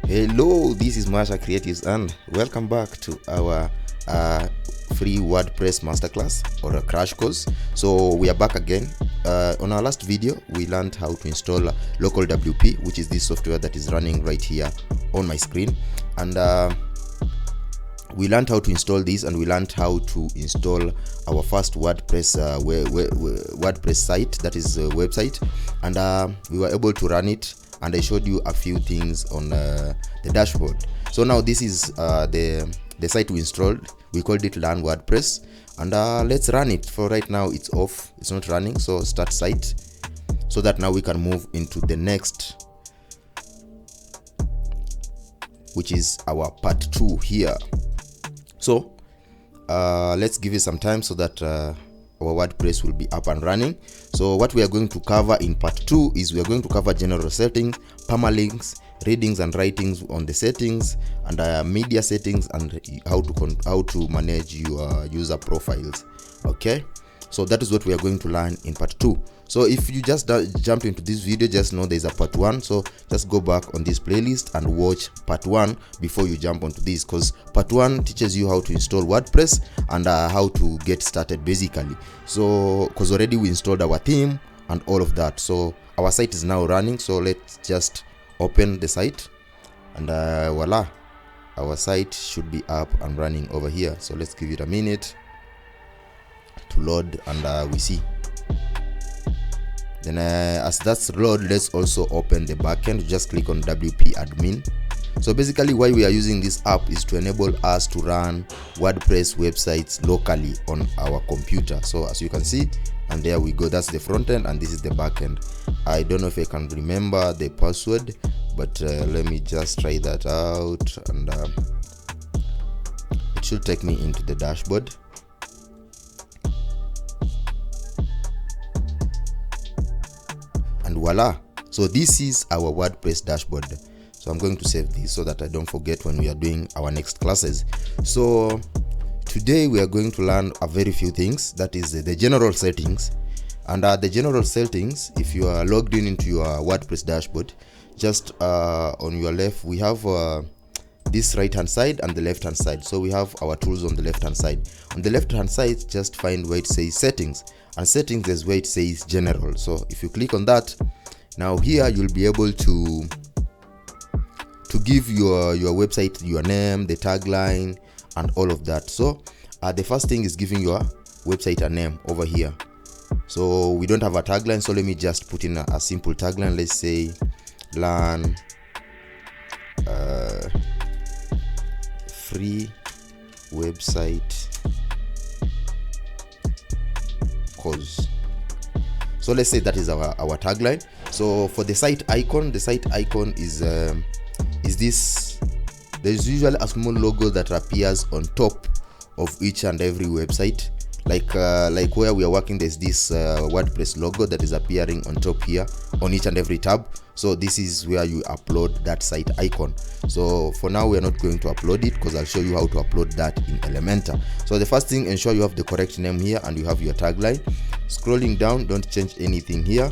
Hello, this is Masha Creatives and welcome back to our free WordPress masterclass or a crash course. So we are back again. On our last video we learned how to install local WP, which is this software that is running right here on my screen, and we learned how to install this, and we learned how to install our first WordPress WordPress site, that is a website, and we were able to run it, and I showed you a few things on the dashboard. So now this is the site we installed. We called it Learn WordPress, and let's run it. For right now it's off, it's not running, so start site, so that now we can move into the next, which is our part 2 here. So let's give it some time so that our WordPress will be up and running. So what we are going to cover in part 2 is we are going to cover general settings, permalinks, readings and writings on the settings, and media settings, and how to manage your user profiles. Okay, so that is what we are going to learn in part 2. So if you just jumped into this video, just know there's a part 1, so just go back on this playlist and watch part 1 before you jump onto this, because part 1 teaches you how to install WordPress and how to get started basically. So because already we installed our theme and all of that, so our site is now running. So let's just open the site, and voila, our site should be up and running over here. So let's give it a minute to load, and we see. Then as that's load, let's also open the backend. Just click on WP admin. So basically why we are using this app is to enable us to run WordPress websites locally on our computer. So as you can see, and there we go, that's the front end and this is the back end. I don't know if I can remember the password, but let me just try that out, and it should take me into the dashboard. And voila, so this is our WordPress dashboard. So I'm going to save this so that I don't forget when we are doing our next classes. So today we are going to learn a very few things, that is the general settings. And the general settings, if you are logged in into your WordPress dashboard, just on your left we have this right hand side and the left hand side. So we have our tools on the left hand side. On the left hand side, just find where it says settings, and settings is where it says general. So if you click on that, now here you'll be able to give your website your name, the tagline, and all of that. So the first thing is giving your website a name over here. So we don't have a tagline, so let me just put in a simple tagline. Let's say Learn free website course. So let's say that is our tagline. So for the site icon is this. There's usually a small logo that appears on top of each and every website, like where we are working, there's this WordPress logo that is appearing on top here on each and every tab. So this is where you upload that site icon. So for now we are not going to upload it, because I'll show you how to upload that in Elementor. So the first thing, ensure you have the correct name here and you have your tagline. Scrolling down, don't change anything here.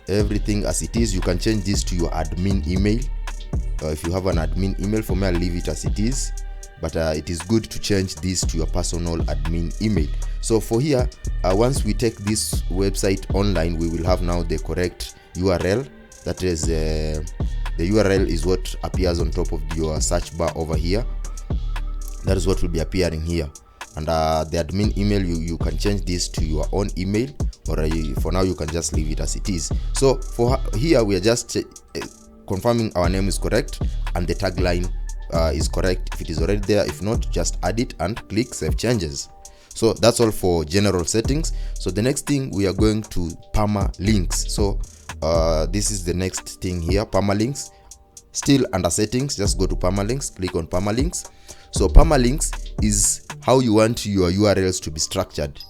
Everything as it is. You can change this to your admin email. If you have an admin email, for me I'll leave it as it is, but it is good to change this to your personal admin email. So for here, once we take this website online, we will have now the correct URL. That is the URL is what appears on top of your search bar over here. That is what will be appearing here. And the admin email, you can change this to your own email, or for now you can just leave it as it is. So for here we are just confirming our name is correct and the tagline is correct if it is already there. If not, just add it and click save changes. So that's all for general settings. So the next thing, we are going to permalinks. So this is the next thing here, permalinks. Still under settings, just go to permalinks, click on permalinks. So permalinks is how you want your URLs to be structured.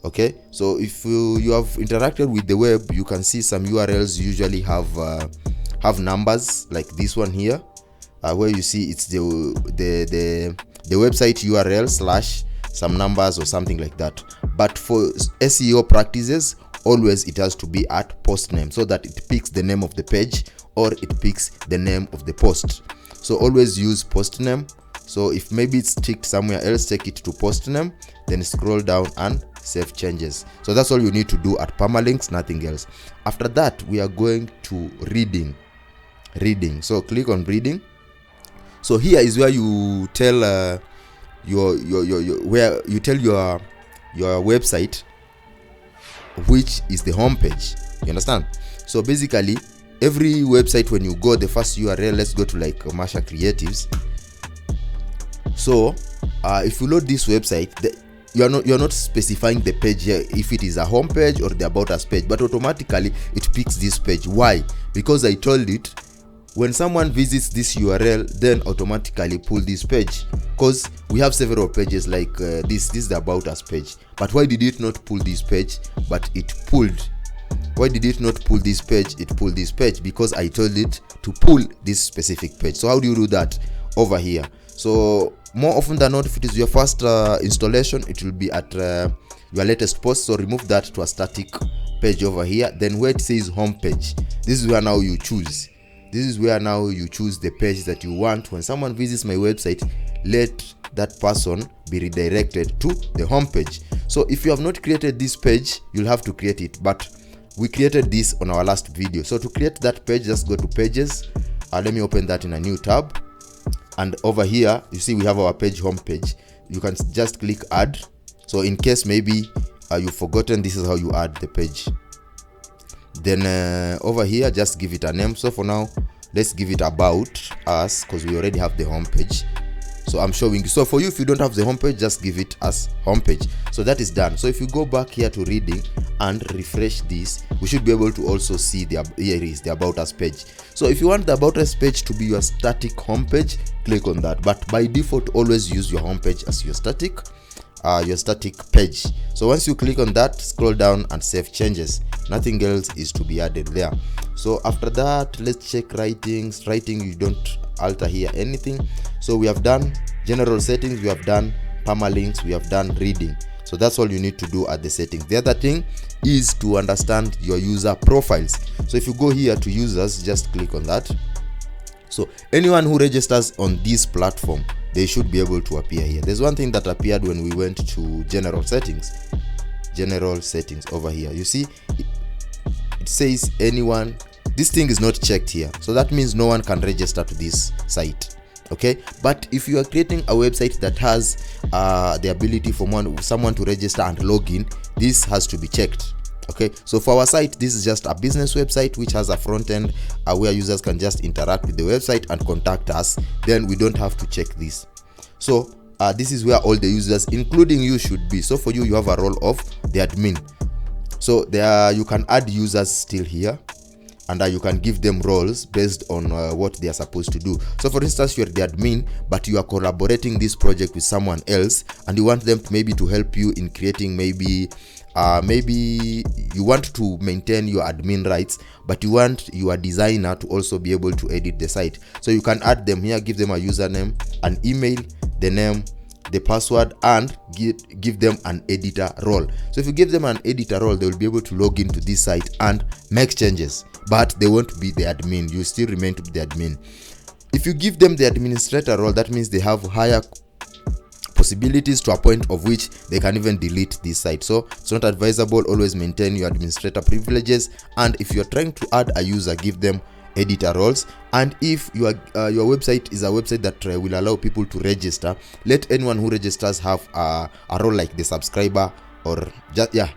Okay, so if you have interacted with the web, you can see some URLs usually have numbers, like this one here, where you see it's the website URL / some numbers or something like that. But for SEO practices, always it has to be at post name, so that it picks the name of the page or it picks the name of the post. So always use post name. So if maybe it's ticked somewhere else, take it to post name, then scroll down and save changes. So that's all you need to do at Permalinks, nothing else. After that, we are going to reading. So click on reading. So here is where you tell your website which is the home page. You understand? So basically, every website, when you go, the first URL, let's go to like Masha Creatives. So if you load this website, you're not specifying the page here if it is a home page or the about us page, but automatically it picks this page. Why? Because I told it when someone visits this URL, then automatically pull this page, because we have several pages like this is the about us page. But why did it not pull this page, but it pulled? Why did it not pull this page? It pulled this page because I told it to pull this specific page. So how do you do that? Over here. So more often than not, if it is your first installation, it will be at your latest post. So remove that to a static page over here. Then where it says home page, this is where now you choose. This is where now you choose the page that you want. When someone visits my website, let that person be redirected to the home page. So if you have not created this page, you'll have to create it. But we created this on our last video. So to create that page, just go to pages. Let me open that in a new tab. And over here, you see we have our page home page. You can just click add. So in case maybe you've forgotten, this is how you add the page. Then over here, just give it a name. So for now, let's give it about us, because we already have the home page. So I'm showing you. So for you, if you don't have the home page, just give it as home page. So that is done. So if you go back here to reading and refresh this, we should be able to also see here is the about us page. So if you want the about us page to be your static home page, click on that. But by default, always use your home page as your static page. So once you click on that, scroll down and save changes. Nothing else is to be added there. So after that, let's check writing. You don't alter here anything. So we have done general settings, we have done permalinks, we have done reading. So that's all you need to do at the settings. The other thing is to understand your user profiles. So if you go here to users, just click on that. So anyone who registers on this platform, they should be able to appear here. There's one thing that appeared when we went to general settings over here. You see it says anyone. This thing is not checked here, so that means no one can register to this site. Okay, but if you are creating a website that has the ability for someone to register and log in, this has to be checked. Okay, so for our site, this is just a business website which has a front end where users can just interact with the website and contact us. Then we don't have to check this. So this is where all the users, including you, should be. So for you, you have a role of the admin. So there you can add users still here, and you can give them roles based on what they are supposed to do. So for instance, you're the admin, but you are collaborating this project with someone else, and you want them to help you in creating maybe you want to maintain your admin rights, but you want your designer to also be able to edit the site. So you can add them here, give them a username, an email, the name, the password, and give them an editor role. So if you give them an editor role, they will be able to log into this site and make changes, but they won't be the admin. You still remain to be the admin. If you give them the administrator role, that means they have higher possibilities to a point of which they can even delete this site. So it's not advisable. Always maintain your administrator privileges, and if you're trying to add a user, give them editor roles. And if your website is a website that will allow people to register, let anyone who registers have a role like the subscriber, or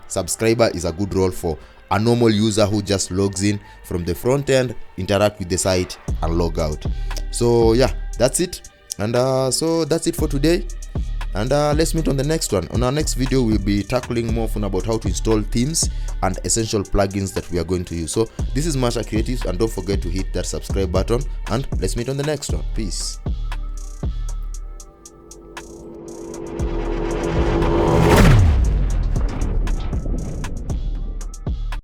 subscriber is a good role for a normal user who just logs in from the front end, interact with the site, and log out. So yeah, that's it. And so that's it for today. And let's meet on the next one. On our next video, we'll be tackling more fun about how to install themes and essential plugins that we are going to use. So this is Masha Creatives, and don't forget to hit that subscribe button, and let's meet on the next one. Peace.